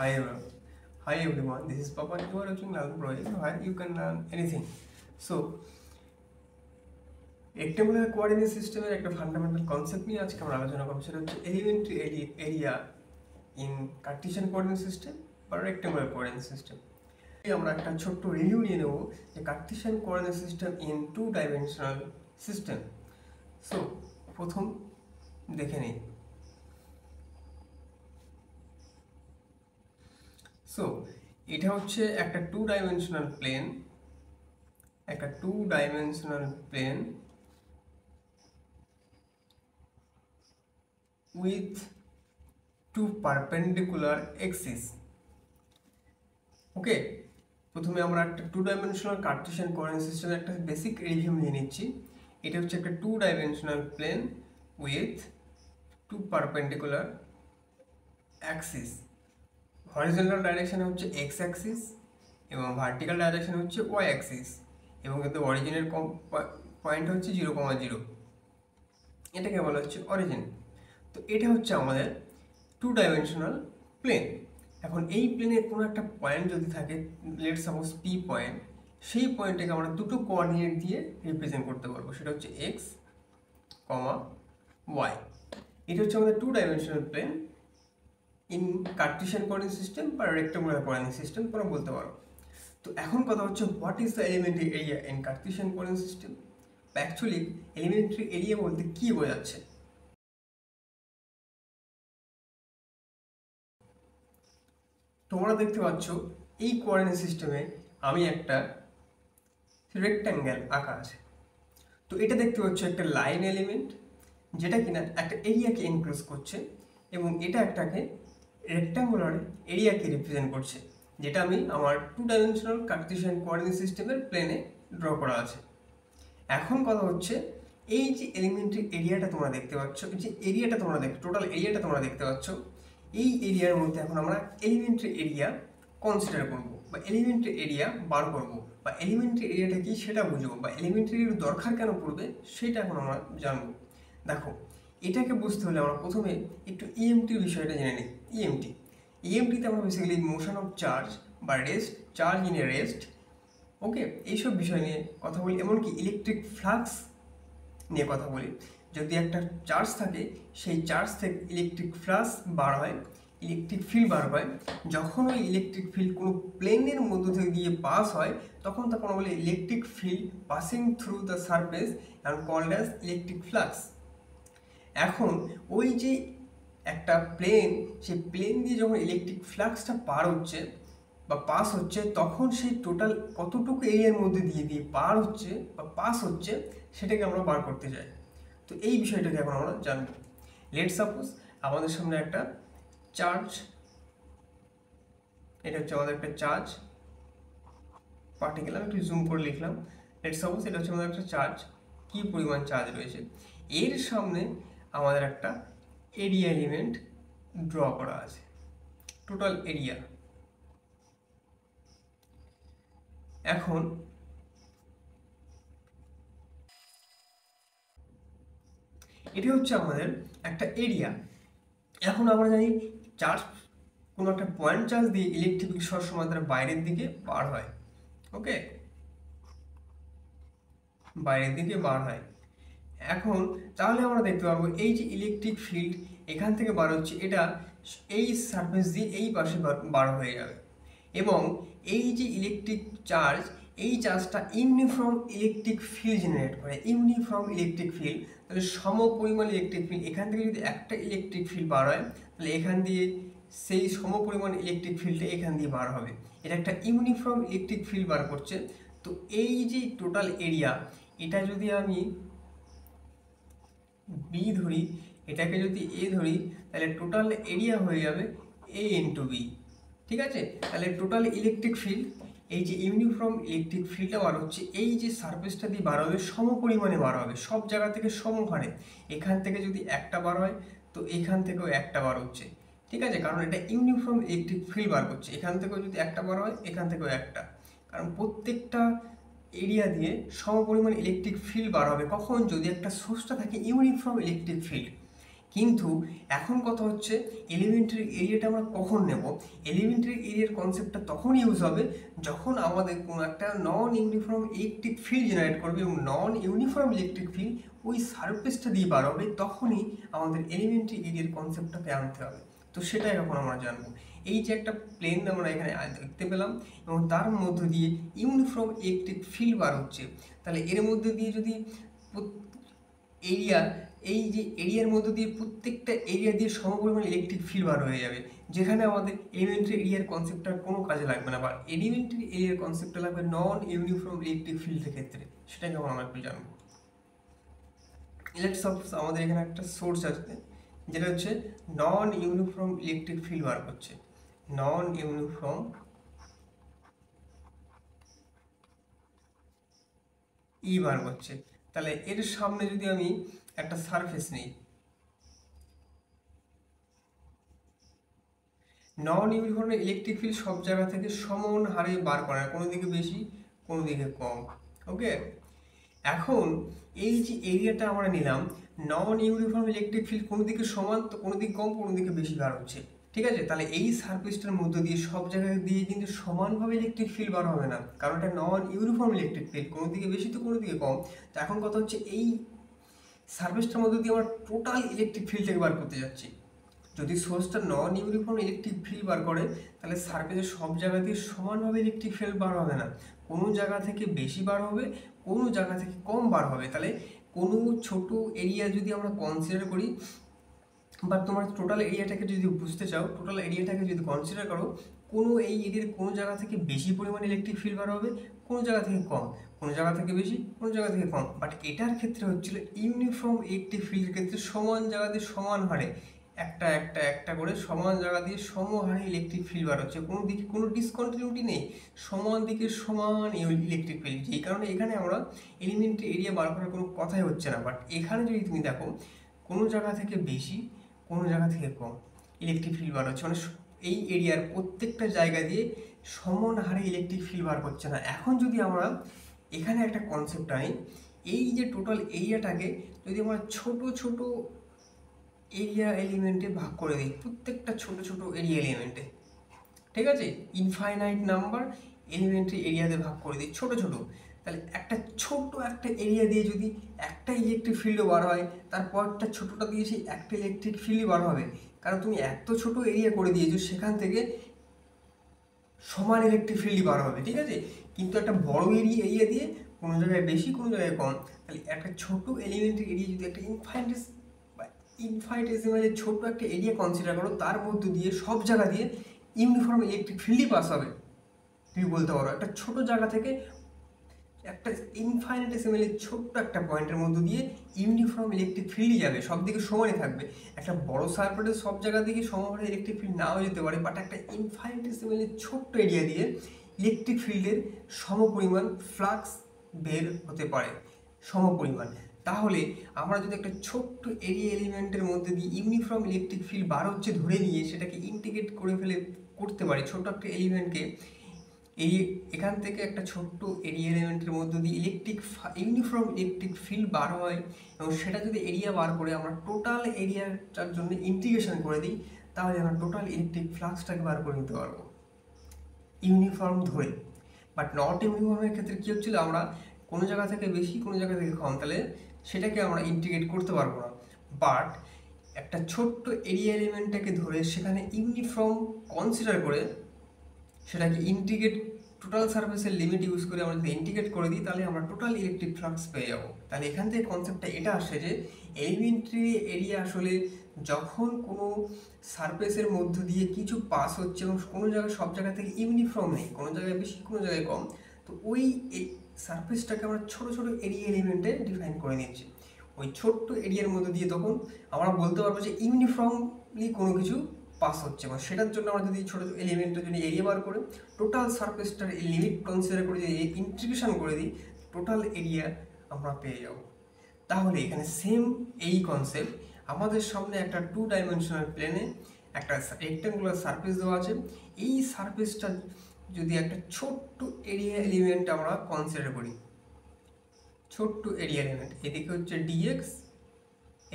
Hi everyone. Hi everyone. This is Papa. You are watching Lalun Project where you can learn anything. So, rectangular coordinate সিস্টেমের একটা fundamental concept নিয়ে আজকে আমরা আলোচনা করব, সেটা হচ্ছে elementary area in Cartesian coordinate system বা রেক্টাঙ্গুলার কোঅর্ডিনেট সিস্টেম। আমরা একটা ছোট্ট রিভিউ নিয়ে নেব যে Cartesian coordinate system in two dimensional system. So প্রথম দেখে নিই। সো এটা হচ্ছে একটা two dimensional plane with two perpendicular axes. Okay, প্রথমে আমরা একটা টু ডাইমেনশনাল কার্টেসিয়ান কোঅর্ডিনেট সিস্টেমের একটা বেসিক রিভিউ নিয়ে নিচ্ছি। এটা হচ্ছে একটা two dimensional plane with two perpendicular axis. Horizontal ডাইরেকশনে হচ্ছে এক্স অ্যাক্সিস এবং ভার্টিক্যাল ডাইরেকশনে হচ্ছে ওয়াই অ্যাক্সিস, এবং কিন্তু অরিজিনের পয়েন্ট হচ্ছে 0,0। এটাকে বলা হচ্ছে অরিজিন। তো এটা হচ্ছে আমাদের টু ডাইমেনশনাল প্লেন। এখন এই প্লেনের কোনো একটা পয়েন্ট যদি থাকে, লেটস সাপোজ পি পয়েন্ট, সেই পয়েন্টটাকে আমরা দুটো কোঅর্ডিনেট দিয়ে রিপ্রেজেন্ট করতে পারবো, সেটা হচ্ছে এক্স কমা ওয়াই। এটা হচ্ছে আমাদের two dimensional plane in Cartesian coordinate system বা রেক্টাঙ্গুলার কোঅর্ডিনেট সিস্টেম তোমরা বলতে পারো। তো এখন কথা হচ্ছে what is the elementary area in Cartesian coordinate system. Actually elementary area বলতে কী বোঝাচ্ছে? তোমরা দেখতে পাচ্ছ এই কোঅর্ডিনেট সিস্টেমে আমি একটা রেক্ট্যাঙ্গেল আঁকা আছে। তো এটা দেখতে পাচ্ছ একটা লাইন এলিমেন্ট, যেটা কিনা একটা এরিয়াকে এনক্লোজ করছে, এবং এটা একটাকে রেক্ট্যাঙ্গুলার এরিয়াকে রিপ্রেজেন্ট করছে, যেটা আমি আমার টু ডাইমেনশনাল কার্টেসিয়ান কোঅর্ডিনেট সিস্টেমের প্লেনে ড্র করা আছে। এখন কথা হচ্ছে এই যে এলিমেন্টারি এরিয়াটা তোমরা দেখতে পাচ্ছ, যে এরিয়াটা তোমরা টোটাল এরিয়াটা তোমরা দেখতে পাচ্ছ, এই এরিয়ার মধ্যে এখন আমরা এলিমেন্টারি এরিয়া কনসিডার করব, বা এলিমেন্টারি এরিয়া বার করব, বা এলিমেন্টারি এরিয়াটা কি সেটা বুঝবো, বা এলিমেন্টারি এরিয়ার দরকার কেন পড়বে সেটা এখন আমরা জানবো। দেখো, এটাকে বুঝতে হলে আমরা প্রথমে একটু ইএমটির বিষয়টা জেনে নিই। ইএমটিতে আমরা বেসিক্যালি মোশন অফ চার্জ বা rest, charge in a rest, okay, এইসব বিষয় নিয়ে কথা বলি। এমনকি ইলেকট্রিক ফ্লাক্স নিয়ে কথা বলি। যদি একটা চার্জ থাকে, সেই চার্জ থেকে ইলেকট্রিক ফ্লাক্স বার হয়, ইলেকট্রিক ফিল্ড বার হয়। যখন ওই ইলেকট্রিক ফিল্ড কোনো প্লেনের মধ্য থেকে দিয়ে পাস হয়, তখন তাকে আমরা বলি electric field passing through the surface and called as electric flux. এখন ওই যে একটা প্লেন, সেই প্লেন দিয়ে যখন ইলেকট্রিক ফ্লাক্সটা পার হচ্ছে বা পাস হচ্ছে, তখন সেই টোটাল কতটুকু এরিয়ার মধ্যে দিয়ে দিয়ে পার হচ্ছে বা পাস হচ্ছে, সেটাকে আমরা বার করতে চাই। তো এই বিষয়টাকে এখন আমরা জানবো। লেট সাপোজ আমাদের সামনে একটা চার্জ, এটা হচ্ছে আমাদের একটা চার্জ পার্টিকেল, আমি একটু জুম করে লিখলাম। লেট সাপোজ এটা হচ্ছে আমাদের একটা চার্জ, কি পরিমাণ চার্জ রয়েছে। এর সামনে আমাদের একটা এরিয়া এলিমেন্ট ড্র করা আছে, টোটাল এরিয়া। এখন এটি হচ্ছে আমাদের একটা এরিয়া। এখন আমরা জানি চার্জ, কোনো একটা পয়েন্ট চার্জ দিয়ে ইলেকট্রিক সবসময় তার বাইরের দিকে বার হয়, ওকে, বাইরের দিকে বার হয়। এখন তাহলে আমরা দেখতে পারবো এই যে ইলেকট্রিক ফিল্ড এখান থেকে বার হচ্ছে, এটা এই সারফেস দিয়ে এই পাশে বার হয়ে যাবে, এবং এই যে ইলেকট্রিক চার্জ, এই চার্জটা ইউনিফর্ম ইলেকট্রিক ফিল্ড জেনারেট করে। ইউনিফর্ম ইলেকট্রিক ফিল্ড, তাহলে সম পরিমাণ ইলেকট্রিক ফিল্ড, এখান থেকে যদি একটা ইলেকট্রিক ফিল্ড বার হয়, তাহলে এখান দিয়ে সেই সম পরিমাণ ইলেকট্রিক ফিল্ডটা এখান দিয়ে বার হবে। এটা একটা ইউনিফর্ম ইলেকট্রিক ফিল্ড বার করছে। তো এই যে টোটাল এরিয়া, এটা যদি আমি বি ধরি, এটাকে যদি এ ধরি, তাহলে টোটাল এরিয়া হয়ে যাবে এ ইন্টু বি। ঠিক আছে, তাহলে টোটাল ইলেকট্রিক ফিল্ড, এই যে ইউনিফর্ম ইলেকট্রিক ফিল্ডটা বার হচ্ছে, এই যে সারফেসটা দিয়ে বার হবে সম পরিমাণে বার হবে, সব জায়গা থেকে সম হারে। এখান থেকে যদি একটা বার হয়, তো এখান থেকেও একটা বার হচ্ছে। ঠিক আছে, কারণ এটা ইউনিফর্ম ইলেকট্রিক ফিল্ড বার করছে। এখান থেকেও যদি একটা বার হয়, এখান থেকেও একটা, কারণ প্রত্যেকটা এরিয়া দিয়ে সমপরিমাণ ইলেকট্রিক ফিল্ড বার হবে। কখন? যদি একটা সোর্সটা থাকে ইউনিফর্ম ইলেকট্রিক ফিল্ড। কিন্তু এখন কথা হচ্ছে এলিমেন্টারি এরিয়াটা আমরা কখন নেব। এলিমেন্টারি এরিয়ার কনসেপ্টটা তখন ইউজ হবে যখন আমাদের কোনো একটা নন ইউনিফর্ম ইলেকট্রিক ফিল্ড জেনারেট করবে এবং নন ইউনিফর্ম ইলেকট্রিক ফিল্ড ওই সারফেসটা দিয়ে বার হবে, তখনই আমাদের এলিমেন্টারি এরিয়ার কনসেপ্টটাকে আনতে হবে। তো সেটাই এখন আমরা জানবো। এই যে একটা প্লেন আমরা এখানে দেখতে পেলাম এবং তার মধ্য দিয়ে ইউনিফর্ম ইলেকট্রিক ফিল্ড বার হচ্ছে, তাহলে এর মধ্যে দিয়ে যদি এরিয়া, এই যে এরিয়ার মধ্যে দিয়ে প্রত্যেকটা এরিয়া দিয়ে সমপরিমাণ ইলেকট্রিক ফিল্ড বার হয়ে যাবে, যেখানে আমাদের এলিমেন্টারি এরিয়ার কনসেপ্টটা কোনো কাজে লাগবে না, বা এলিমেন্টারি এরিয়ার কনসেপ্টটা লাগবে নন ইউনিফর্ম ইলেকট্রিক ফিল্ডের ক্ষেত্রে। সেটাকে আমরা একটু জানবো। লেটস সাপোজ আমাদের এখানে একটা সোর্স আছে যেটা হচ্ছে নন ইউনিফর্ম ইলেকট্রিক ফিল্ড বার করছে, নন ইউনিফর্ম বার করছে। তাহলে এর সামনে যদি আমি একটা সারফেস নিই, নন ইউনিফর্ম ইলেকট্রিক ফিল্ড সব জায়গা থেকে সমান হারে বার করে না, কোনো দিকে বেশি কোনো দিকে কম। ওকে, এখন এই যে এরিয়াটা আমরা নিলাম, নন ইউনিফর্ম ইলেকট্রিক ফিল্ড কোনো দিকে সমান তো কোনো দিকে কম, কোনো দিকে বেশি বার হচ্ছে, ঠিক আছে। তাহলে এই সারফেসটার মধ্যে দিয়ে সব জায়গায় দিয়ে কিন্তু সমানভাবে ইলেকট্রিক ফিল্ড বার হবে না, কারণ এটা নন ইউনিফর্ম ইলেকট্রিক ফিল্ড, কোনো দিকে বেশি তো কোনো দিকে কম। তো এখন কথা হচ্ছে এই সারফেসটার মধ্যে দিয়ে আমরা টোটাল ইলেকট্রিক ফিল্ডটাকে বার করতে যাচ্ছি। যদি সোর্সটা নন ইউনিফর্ম ইলেকট্রিক ফিল্ড বার করে, তাহলে সারফেসের সব জায়গা দিয়ে সমানভাবে ইলেকট্রিক ফিল্ড বার হবে না, কোনো জায়গা থেকে বেশি বার হবে, কোনো জায়গা থেকে কম বার হবে। তাহলে কোনো ছোট এরিয়া যদি আমরা কনসিডার করি, বা তোমার টোটাল এরিয়াটাকে যদি বুঝতে চাও, টোটাল এরিয়াটাকে যদি কনসিডার করো, কোনো এই এরিয়ার কোনো জায়গা থেকে বেশি পরিমাণ ইলেকট্রিক ফিল্ড বার হবে, কোনো জায়গা থেকে কম, কোনো জায়গা থেকে বেশি কোনো জায়গা থেকে কম। বাট এটার ক্ষেত্রে হচ্ছিল ইউনিফর্ম ইলেকট্রিক ফিল্ডের ক্ষেত্রে সমান জায়গা দিয়ে সমান হারে একটা একটা একটা করে সমান জায়গা দিয়ে সমহারে ইলেকট্রিক ফিল্ড বার হচ্ছে, কোনো দিকে কোনো ডিসকন্টিনিউটি নেই, সমান দিকে সমান ইলেকট্রিক ফিল্ড। যেই কারণে এখানে আমরা এলিমেন্টারি এরিয়া বার করার কোনো কথাই হচ্ছে না। বাট এখানে যদি তুমি দেখো, কোনো জায়গা থেকে বেশি কোনো জায়গা থেকে কম ইলেকট্রিক ফিল্ড বার হচ্ছে, মানে এই এরিয়ার প্রত্যেকটা জায়গা দিয়ে সমান হারে ইলেকট্রিক ফিল্ড বার করছে না। এখন যদি আমরা এখানে একটা কনসেপ্ট আনি, এই যে টোটাল এরিয়াটাকে যদি আমরা ছোট ছোট এরিয়া এলিমেন্টে ভাগ করে দিই, প্রত্যেকটা ছোট ছোট এরিয়া এলিমেন্টে, ঠিক আছে, ইনফাইনাইট নাম্বার এলিমেন্টারি এরিয়াতে ভাগ করে দিই ছোট ছোট, তাহলে একটা ছোট একটা এরিয়া দিয়ে যদি একটা ইলেকট্রিক ফিল্ডও বার হয়, তারপরটা ছোটটা দিয়ে সেই একটা ইলেকট্রিক ফিল্ডই বার হবে, কারণ তুমি এত ছোট এরিয়া করে দিয়েছো, সেখান থেকে সমান ইলেকট্রিক ফিল্ডই বার হবে, ঠিক আছে। কিন্তু একটা বড় এরিয়া দিয়ে কোনো জায়গায় বেশি কোনো জায়গায় কম, তাহলে একটা ছোট এলিমেন্টারি এরিয়া যদি একটা ইনফাইনিটেসিমালি ছোট একটা এরিয়া কনসিডার করো, তার মধ্য দিয়ে সব জায়গা দিয়ে ইউনিফর্ম ইলেকট্রিক ফিল্ডই পাস হবে। তুমি বলতে পারো একটা ছোট জায়গা থেকে একটা ইনফাইনিটেসিমালি ছোট্ট একটা পয়েন্টের মধ্য দিয়ে ইউনিফর্ম ইলেকট্রিক ফিল্ডই যাবে, সব দিকে সমানই থাকবে। একটা বড় সার্কিটের সব জায়গা দিকে সমান ইলেকট্রিক ফিল্ড নাও যেতে পারে, বাট একটা ইনফাইনিটেসিমালি ছোট্ট এরিয়া দিয়ে ইলেকট্রিক ফিল্ডের সমপরিমাণ ফ্লাক্স বের হতে পারে, সমপরিমাণ। তাহলে আমরা যদি একটা ছোট্ট এরিয়া এলিমেন্টের মধ্যে দিয়ে ইউনিফর্ম ইলেকট্রিক ফিল্ড বার হচ্ছে ধরে নিয়ে সেটাকে ইন্টিগ্রেট করে করতে পারি, ছোট্ট একটা এলিমেন্টকে এই এখান থেকে একটা ছোট্ট এরিয়া এলিমেন্টের মধ্য দিয়ে ইউনিফর্ম ইলেকট্রিক ফিল্ড বার হয়, এবং সেটা যদি এরিয়া বার করে আমরা টোটাল এরিয়াটার জন্য ইন্টিগ্রেশন করে দিই, তাহলে আমরা টোটাল ইলেকট্রিক ফ্লাক্সটাকে বার করে নিতে পারবো ইউনিফর্ম ধরে। বাট নট ইউনিফর্মের ক্ষেত্রে কী হচ্ছিল, আমরা কোনো জায়গা থেকে বেশি কোনো জায়গা থেকে কম, তাহলে সেটাকে আমরা ইন্টিগ্রেট করতে পারবো না। বাট একটা ছোট্ট এরিয়া এলিমেন্টটাকে ধরে সেখানে ইউনিফর্ম কনসিডার করে সেটাকে ইন্টিগ্রেট টোটাল সারফেসের লিমিট ইউজ করে আমরা যদি ইন্টিগ্রেট করে দিই, তাহলে আমরা টোটাল ইলেকট্রিক ফ্লাক্স পেয়ে যাবো। তাহলে এখান থেকে কনসেপ্টটা এটা আসে যে এলিমেন্টারি এরিয়া আসলে যখন কোনো সারফেসের মধ্য দিয়ে কিছু পাস হচ্ছে এবং কোনো জায়গায় সব জায়গা থেকে ইউনিফর্ম নেই, কোনো জায়গায় বেশি কোনো জায়গায় কম, তো ওই সারফেসটাকে আমরা ছোটো ছোটো এরিয়া এলিমেন্টে ডিফাইন করে নিচ্ছি। ওই ছোট্ট এরিয়ার মধ্যে দিয়ে তখন আমরা বলতে পারবো যে ইউনিফর্মলি কোনো কিছু পাস হচ্ছে, এবং সেটার জন্য আমরা যদি ছোটো এলিমেন্টের জন্য এরিয়া বার করে টোটাল সারফেসটার লিমিট কনসিডার করে যদি ইন্টিগ্রেশন করে দিই, টোটাল এরিয়া আমরা পেয়ে যাব। তাহলে এখানে সেম এই কনসেপ্ট, আমাদের সামনে একটা 2 ডাইমেনশনাল প্লেনে একটা রেক্ট্যাঙ্গুলার সারফেস দেওয়া আছে, এই সারফেসটা যদি একটা ছোট্ট এরিয়া এলিমেন্ট আমরা কনসিডার করি, ছোট্ট এরিয়া এলিমেন্ট, এদিকে হচ্ছে ডিএক্স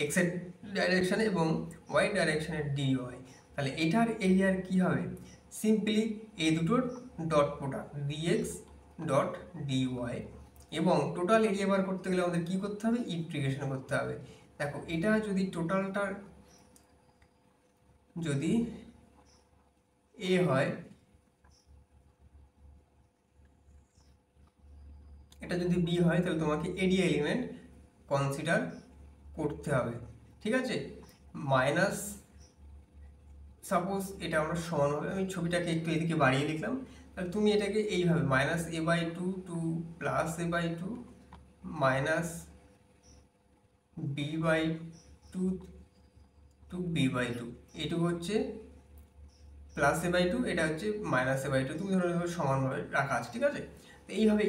এক্স এর ডাইরেকশানে এবং ওয়াই ডাইরেকশানে ডিওয়াই। তাহলে এটার এরিয়ার কি হবে, সিম্পলি এই দুটোর dot product d x dot d y. এবং টোটাল এরিয়া বার করতে গেলে আমাদের কি করতে হবে, ইন্টিগ্রেশন করতে হবে। দেখো এটা যদি টোটালটার যদি এ হয়, এটা যদি বি হয়, তাহলে তোমাকে এরিয়া এলিমেন্ট কনসিডার করতে হবে, ঠিক আছে। মাইনাস সাপোজ এটা আমরা সমান হবে, আমি ছবিটাকে একটু এদিকে বাড়িয়ে লিখলাম, তাহলে তুমি এটাকে এইভাবে minus a by two two plus a by two minus b by two two b by two, এইটুকু হচ্ছে প্লাস এ বাই টু, এটা হচ্ছে মাইনাস এ বাই টু, তুমি ধরো সমানভাবে রাখা আছে, ঠিক আছে। তো এইভাবে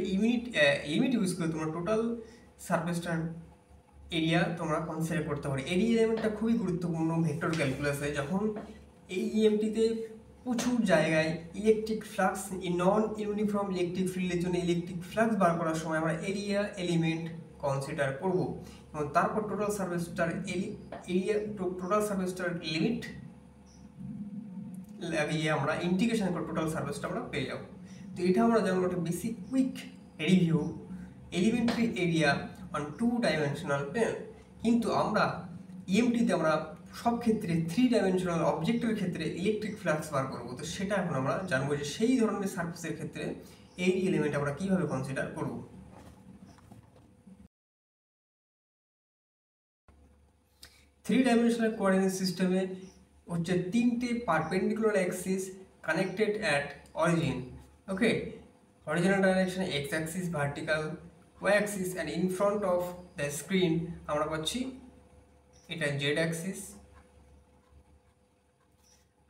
লিমিট ইউজ করে তোমরা টোটাল সারফেসটার এরিয়া তোমরা কনসিডার করতে পারো। এরিয়া এলিমেন্টটা খুবই গুরুত্বপূর্ণ ভেক্টর ক্যালকুলাসে। যখন এই ইএমটিতে প্রচুর জায়গায় ইলেকট্রিক ফ্লাক্স, নন ইউনিফর্ম ইলেকট্রিক ফিল্ডের জন্য ইলেকট্রিক ফ্লাক্স বার করার সময় আমরা এরিয়া এলিমেন্ট কনসিডার করব, এবং তারপর টোটাল সারফেসটার লিমিট লাগিয়ে আমরা ইন্টিগ্রেশন করে টোটাল সারফেসটা আমরা পেয়ে যাব। তো এটা আমরা যেমন একটা basic quick review elementary area on 2 dimensional plane. কিন্তু আমরা ইএমটিতে আমরা সব ক্ষেত্রে 3 ডাইমেনশনাল অবজেক্টের ক্ষেত্রে ইলেকট্রিক ফ্লাক্স বার করবো। তো সেটা এখন আমরা জানবো যে সেই ধরনের সারফেসের ক্ষেত্রে এই এলিমেন্ট আমরা কীভাবে কনসিডার করব। 3 ডাইমেনশনাল কোঅর্ডিনেট সিস্টেমে হচ্ছে 3টে perpendicular axis connected at origin. Okay, horizontal ডাইরেকশনে x axis, vertical y axis, and in front of the screen আমরা পাচ্ছি এটা জেড অ্যাক্সিস,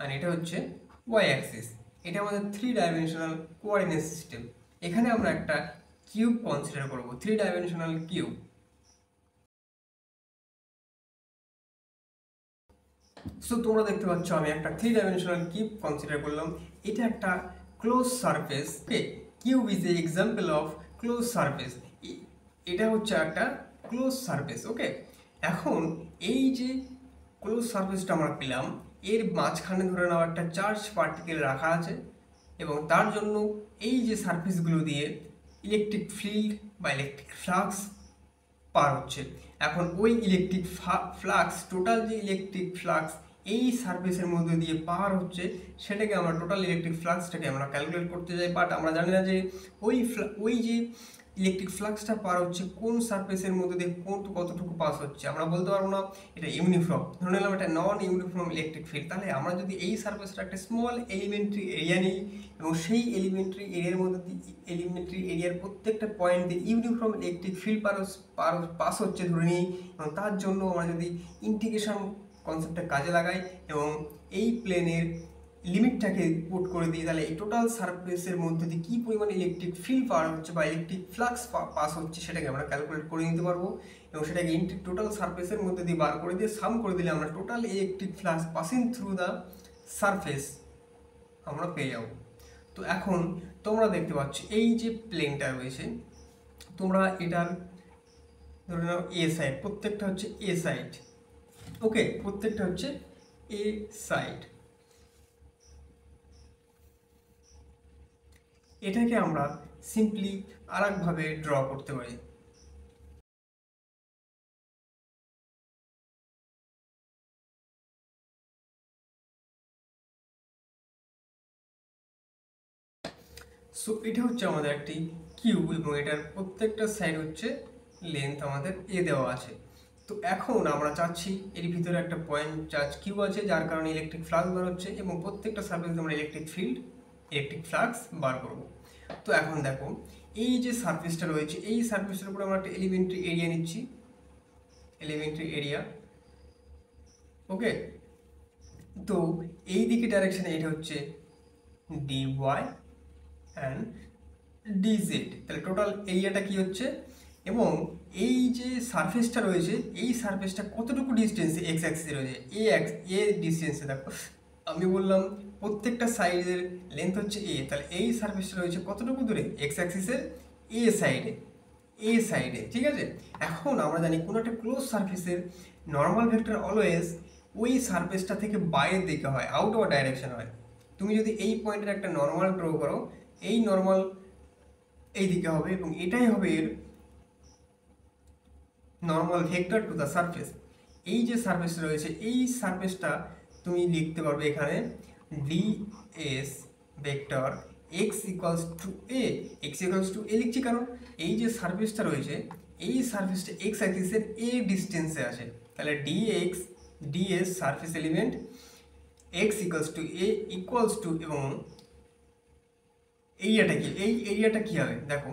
আর এটা হচ্ছে ওয়াই অ্যাক্সিস। এটা আমাদের 3 ডাইমেনশনাল কোঅর্ডিনেট সিস্টেম। এখানে আমরা একটা কিউব কনসিডার করব, 3 ডাইমেনশনাল কিউব। সো তোমরা দেখতে পাচ্ছ আমি একটা 3 ডাইমেনশনাল কিউব কনসিডার করলাম। এটা একটা close surface. Okay, cube is a example of close surface. এটা হচ্ছে একটা ক্লোজ সারফেস। ওকে, এখন এই যে ক্লোজ সারফেসটা আমরা পেলাম, এর মাঝখানে ধরে নাও একটা চার্জ পার্টিকেল রাখা আছে, এবং তার জন্য এই যে সারফেসগুলো দিয়ে ইলেকট্রিক ফিল্ড বা ইলেকট্রিক ফ্লাক্স পার হচ্ছে। এখন ওই ইলেকট্রিক ফ্লাক্স, টোটাল যে ইলেকট্রিক ফ্লাক্স এই সারফেসের মধ্যে দিয়ে পার হচ্ছে, সেটাকে আমরা টোটাল ইলেকট্রিক ফ্লাক্সটাকে আমরা ক্যালকুলেট করতে যাই। বাট আমরা জানি না যে ওই যে ইলেকট্রিক ফ্লাক্সটা পার হচ্ছে কোন সারফেসের মধ্যে দিয়ে কতটুকু পাস হচ্ছে, আমরা বলতে পারবো না। এটা ইউনিফর্ম, ধরে নিলাম এটা নন ইউনিফর্ম ইলেকট্রিক ফিল্ড। তাহলে আমরা যদি এই সারফেসটা একটা স্মল এলিমেন্টারি এরিয়া নিই, এবং সেই এলিমেন্টারি এরিয়ার মধ্যে এলিমেন্টারি এরিয়ার প্রত্যেকটা পয়েন্ট দিয়ে ইউনিফর্ম ইলেকট্রিক ফিল্ড পাস হচ্ছে ধরে নিই, এবং তার জন্য আমরা যদি ইন্টিগ্রেশন কনসেপ্টটা কাজে লাগাই এবং এই প্লেনের লিমিটটাকে পুট করে দিই, তাহলে এই টোটাল সারফেসের মধ্যে দিয়ে কী পরিমাণ ইলেকট্রিক ফিল্ড পার হচ্ছে বা ইলেকট্রিক ফ্লাক্স পাস হচ্ছে সেটাকে আমরা ক্যালকুলেট করে নিতে পারবো, এবং সেটাকে টোটাল সারফেসের মধ্যে দিয়ে বার করে দিয়ে সাম করে দিলে আমরা total electric flux passing through the surface আমরা পেয়ে যাব। তো এখন তোমরা দেখতে পাচ্ছ এই যে প্লেনটা রয়েছে, তোমরা এটার ধরে নাও এ সাইড, প্রত্যেকটা হচ্ছে এ সাইড। ওকে, প্রত্যেকটা হচ্ছে এ সাইড। এটাকে আমরা সিম্পলি আরেকভাবে ড্র করতে পারি। সো এটা হচ্ছে আমাদের একটি কিউব, এবং এটার প্রত্যেকটা সাইড হচ্ছে লেন্থ আমাদের এ দেওয়া আছে। তো এখন আমরা চাচ্ছি এর ভিতরে একটা পয়েন্ট চার্জ কিউ আছে, যার কারণে ইলেকট্রিক ফ্লাক্স বার হচ্ছে, এবং প্রত্যেকটা সারফেসে আমরা ইলেকট্রিক ফিল্ড ইলেকট্রিক ফ্লাক্স বার করব। তো এখন দেখো এই যে সারফেসটা রয়েছে, এই সারফেসটার উপরে আমরা একটা এলিমেন্টারি এরিয়া নিচ্ছি, এলিমেন্টারি এরিয়া। ওকে, তো এই দিকে ডাইরেকশানে এটা হচ্ছে ডি ওয়াই অ্যান্ড ডিজেড। তাহলে টোটাল এরিয়াটা কি হচ্ছে, এবং এই যে সারফেসটা রয়েছে এই সারফেসটা কতটুকু ডিস্টেন্সে এক্স অ্যাক্সিসে রয়েছে, এ ডিস্টেন্সে। দেখো আমি বললাম প্রত্যেকটা সাইডের লেন্থ হচ্ছে এ, তাহলে এই সারফেসটা রয়েছে কতটুকু দূরে, এক্স অ্যাক্সিসের এ সাইডে, ঠিক আছে। এখন আমরা জানি কোনো একটা ক্লোজ সারফেসের নর্মাল ভেক্টর অলওয়েজ ওই সারফেসটা থেকে বাইরের দিকে হয়, আউটওয়ার্ড ডাইরেকশন হয়। তুমি যদি এই পয়েন্টের একটা নর্মাল ড্র করো, এই নর্মাল এই দিকে হবে এবং এটাই হবে এর normal vector to the surface. এই যে সারফেসটা রয়েছে এই সারফেসটা তুমি লিখতে পারবে এখানে ds vector x equals to a। x equals to a লিখছি কারণ এই যে সারফেসটা রয়েছে এই সারফেসটা x অ্যাক্সিসের a ডিস্টেন্সে আছে, তাহলে ds surface element x equals to a equals to, এবং এরিয়াটা কি, এই এরিয়াটা কি হবে দেখো,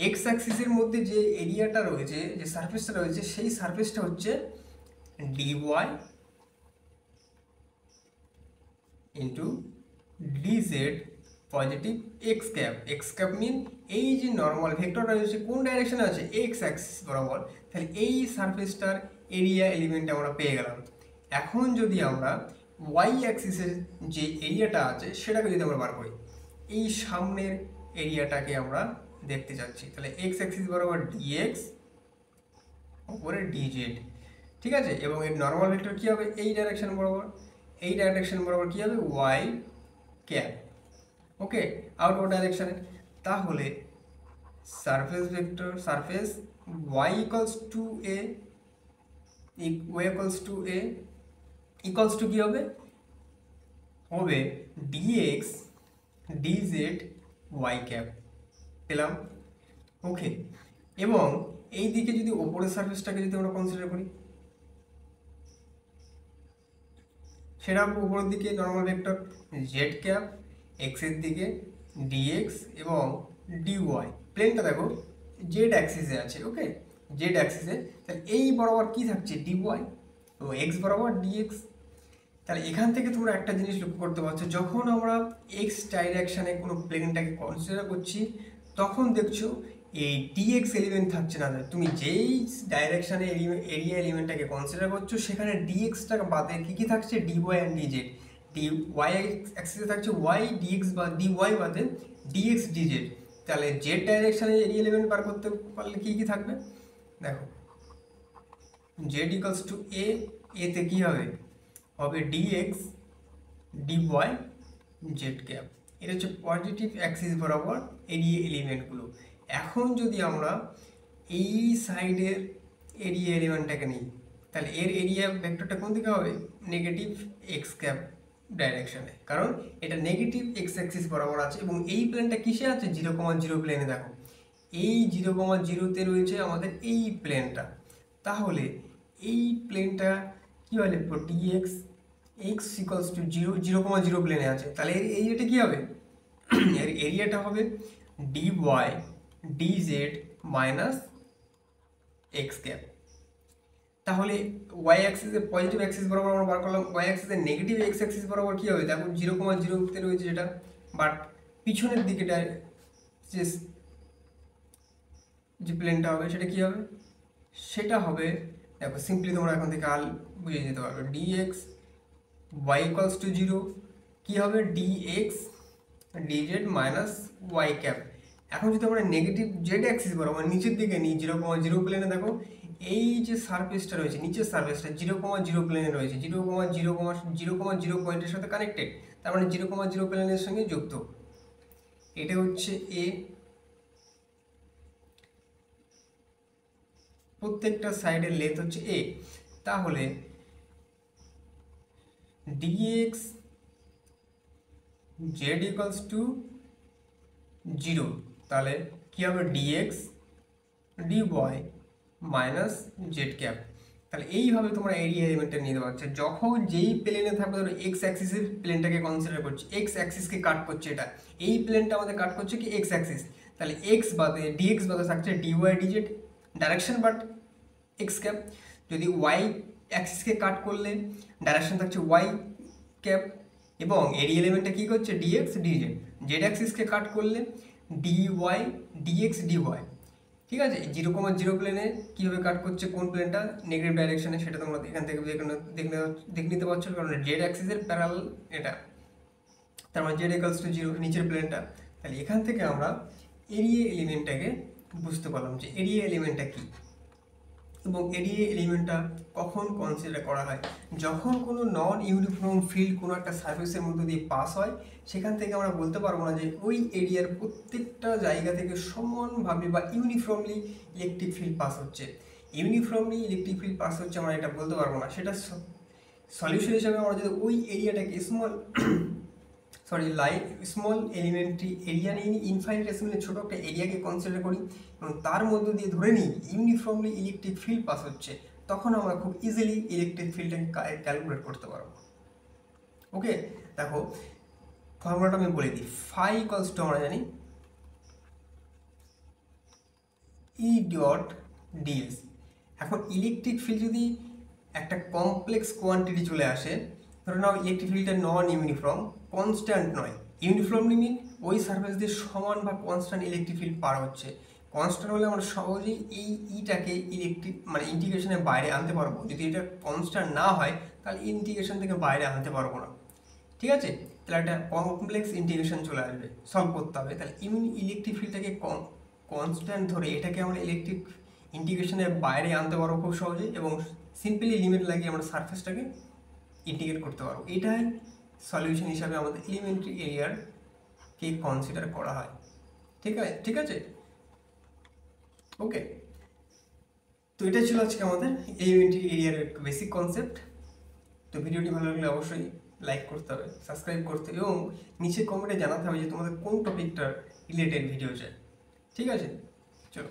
এক্স অ্যাক্সিসের মধ্যে যে এরিয়াটা রয়েছে, যে সারফেসটা রয়েছে সেই সারফেসটা হচ্ছে dy into dz positive x cap mean এই যে নর্মাল ভেক্টরটা রয়েছে কোন ডাইরেকশনে আছে, এক্স অ্যাক্সিস বরাবর, তাহলে এই সারফেসটার এরিয়া এলিমেন্ট আমরা পেয়ে গেলাম। এখন যদি আমরা ওয়াই অ্যাক্সিসের যে এরিয়াটা আছে সেটাকে যদি আমরা বার করি, এই সামনের এরিয়াটাকে আমরা দেখতে চাচ্ছি, তাহলে এক্স অ্যাক্সিস বরাবর ডিএক্স উপরে ডিজেড, ঠিক আছে, এবং এর নর্মাল ভেক্টর কী হবে এই ডাইরেকশন বরাবর, এই ডাইরেকশন বরাবর কী হবে ওয়াই ক্যাপ, ওকে, আউটওয়ার্ড ডাইরেকশানে। তাহলে surface vector surface y equals to a equals to কী হবে হবে ডিএক্স ডিজেড ওয়াই ক্যাপ পেলাম, ওকে। এবং এই দিকে যদি ওপরের সারফেসটাকে যদি আমরা কনসিডার করি, সেটা উপরের দিকে নর্মাল ভেক্টর জেড ক্যাপ, এক্সের দিকে ডিএক্স এবং ডিওয়াই, প্লেনটা দেখো জেড অ্যাক্সিসে আছে, ওকে, জেড অ্যাক্সিসে, তাহলে এই বরাবর কি থাকছে ডিওয়াই ও এক্স বরাবর ডিএক্স। তাহলে এখান থেকে তোমরা একটা জিনিস লক্ষ্য করতে পারছো, যখন আমরা এক্স ডাইরেকশানে কোনো প্লেনটাকে কনসিডার করছি তখন দেখছো এই ডিএক্স এলিমেন্ট থাকছে না, তুমি যেই ডাইরেকশানে এরিয়া এলিমেন্টটাকে কনসিডার করছো সেখানে ডিএক্সটা বাদে কী কী থাকছে ডিওয়াই অ্যান্ড ডিজেড, ওয়াই অ্যাক্সিসে থাকছে ওয়াই ডিএক্স বা ডিওয়াই বাদে ডিএক্স ডিজেড। তাহলে জেড ডাইরেকশানে এরিয়া এলিমেন্ট বার করতে পারলে কী কী থাকবে দেখো, জেড ইকুয়ালস টু এতে কী হবে হবে ডিএক্স ডিওয়াই জেড ক্যাপ, এটা হচ্ছে পজিটিভ অ্যাক্সিস বরাবর এরিয়া এলিমেন্টগুলো। এখন যদি আমরা এই সাইডের এরিয়া এলিমেন্টটাকে নিই তাহলে এর এরিয়া ভেক্টরটা কোন দিকে হবে নেগেটিভ এক্স ক্যাপ ডাইরেকশনে, কারণ এটা নেগেটিভ এক্স অ্যাক্সিস বরাবর আছে এবং এই প্লেনটা কিসে আছে 0,0 প্লেনে, দেখো এই 0,0-তে রয়েছে আমাদের এই প্লেনটা, তাহলে এই প্লেনটা কী হয় লিখবো ডিএক্স এক্স ইকুয়ালস টু 0,0 প্লেনে আছে, তাহলে এর এরিয়াটা কী হবে এর এরিয়াটা হবে d y d z minus x cap. তাহলে ওয়াই অ্যাক্সিসের পজিটিভ অ্যাক্সিস বরাবর আমরা বার করলাম, ওয়াই অ্যাক্সিসের নেগেটিভ এক্স অ্যাক্সিস বরাবর কী হবে দেখো 0,0-তে রয়েছে যেটা, বাট পিছনের দিকেটা যে প্লেনটা হবে সেটা কী হবে, সেটা হবে দেখো সিম্পলি তোমরা এখন থেকে আল বুঝে যেতে পারবে ডিএক্স ওয়াই ইকুয়ালস টু 0 কী হবে d x d z minus y cap. এখন যদি আমরা নেগেটিভ জেড অ্যাক্সিস বরাবর নিচের দিকে নিই 0,0 প্লেনে, দেখো এই যে সারফেসটা রয়েছে নিচের সারফেসটা 0,0 প্লেনে রয়েছে, 0,0 পয়েন্টের সাথে কানেক্টেড, তার মানে 0,0 প্লেনের সঙ্গে যুক্ত, এটা হচ্ছে এ, প্রত্যেকটা সাইডের লেন্থ হচ্ছে এ, তাহলে ডিএক্স জেড ইকুয়ালস টু 0, তাহলে কী হবে d x d y minus z cap. তাহলে এইভাবে তোমরা এরিয়া এলিমেন্টটা নিতে পারছো, যখন যেই প্লেনে থাকবে ধরো এক্স অ্যাক্সিসের প্লেনটাকে কনসিডার করছি, এক্স অ্যাক্সিসকে কাট করছে, এটা এই প্লেনটা আমাদের কাট করছে কি এক্স অ্যাক্সিস, তাহলে এক্স বাদে ডিএক্স বাদে থাকছে d y d z direction but x cap, যদি ওয়াই অ্যাক্সিসকে কাট করলে ডাইরেকশন থাকছে ওয়াই ক্যাপ, এবং এরিয়া এলিমেন্টটা কী করছে ডিএক্স ডিজেড, জেড অ্যাক্সিসকে কাট করলে ডিওয়াই ডিএক্স ডিওয়াই, ঠিক আছে। 0,0 প্লেনে কীভাবে কাট করছে কোন প্লেনটা নেগেটিভ ডাইরেকশনে সেটা তোমরা এখান থেকে দেখে নিতে পারছো, কারণ জেড অ্যাক্সিসের প্যারালাল এটা, তার মানে জেড ইকুয়ালস টু 0 নিচের প্লেনটা। তাহলে এখান থেকে আমরা এরিয়া এলিমেন্টটাকে বুঝতে পারলাম যে এরিয়া এলিমেন্টটা কী, এবং এরিয়া এলিমেন্টটা কখন কনসিডার করা হয়, যখন কোনো নন ইউনিফর্ম ফিল্ড কোনো একটা সার্ফেসের মধ্যে দিয়ে পাস হয়, সেখান থেকে আমরা বলতে পারবো না যে ওই এরিয়ার প্রত্যেকটা জায়গা থেকে সমানভাবে বা ইউনিফর্মলি ইলেকট্রিক ফিল্ড পাস হচ্ছে। ইউনিফর্মলি ইলেকট্রিক ফিল্ড পাস হচ্ছে আমরা এটা বলতে পারবো না। সেটা সলিউশন হিসাবে আমরা যদি ওই এরিয়াটাকে স্মল এলিমেন্টারি এরিয়া নিয়ে নিই, ইনফাইনিটেসিমালি ছোটো একটা এরিয়াকে কনসিডার করি এবং তার মধ্যে দিয়ে ধরে নিই ইউনিফর্মলি ইলেকট্রিক ফিল্ড পাস হচ্ছে, তখন আমরা খুব ইজিলি ইলেকট্রিক ফিল্ডটাকে ক্যালকুলেট করতে পারবো। ওকে, দেখো ফর্মুলাটা আমি বলে দিই। ফাই ইকুয়ালস টু আমরা জানি ই ডট ডিএস। এখন ইলেকট্রিক ফিল্ড যদি একটা কমপ্লেক্স কোয়ান্টিটি চলে আসে, ধরে নাও ইলেকট্রিক ফিল্ডটা নন ইউনিফর্ম, কনস্ট্যান্ট নয়। ইউনিফর্মলি মিন ওই সারফেস দিয়ে সমান বা কনস্ট্যান্ট ইলেকট্রিক ফিল্ড পার হচ্ছে। কনস্ট্যান্ট হলে আমরা সহজেই এই ইটাকে ইলেকট্রিক মানে ইন্টিগ্রেশনের বাইরে আনতে পারবো। যদি এটা কনস্ট্যান্ট না হয় তাহলে ইন্টিগ্রেশন থেকে বাইরে আনতে পারবো না। ঠিক আছে, তাহলে একটা কমপ্লেক্স ইন্টিগ্রেশন চলে আসবে, সলভ করতে হবে। তাহলে ইলেকট্রিক ফিল্ডটাকে কনস্ট্যান্ট ধরে এটাকে আমরা ইলেকট্রিক ইন্টিগ্রেশনের বাইরে আনতে পারবো খুব সহজে, এবং সিম্পলি লিমিট লাগিয়ে আমরা সারফেসটাকে ইন্টিগ্রেট করতে পারবো। এটাই সলিউশন হিসাবে আমাদের এলিমেন্টারি এরিয়ারকে কনসিডার করা হয়। ঠিক আছে। ওকে, তো এটা ছিল আজকে আমাদের এলিমেন্টারি এরিয়ার বেসিক কনসেপ্ট। তো ভিডিওটি ভালো লাগলে অবশ্যই লাইক করতে হবে, সাবস্ক্রাইব করতে হবে এবং নিচে কমেন্টে জানাতে হবে যে তোমাদের কোন টপিকটার রিলেটেড ভিডিও চাই। ঠিক আছে, চলো।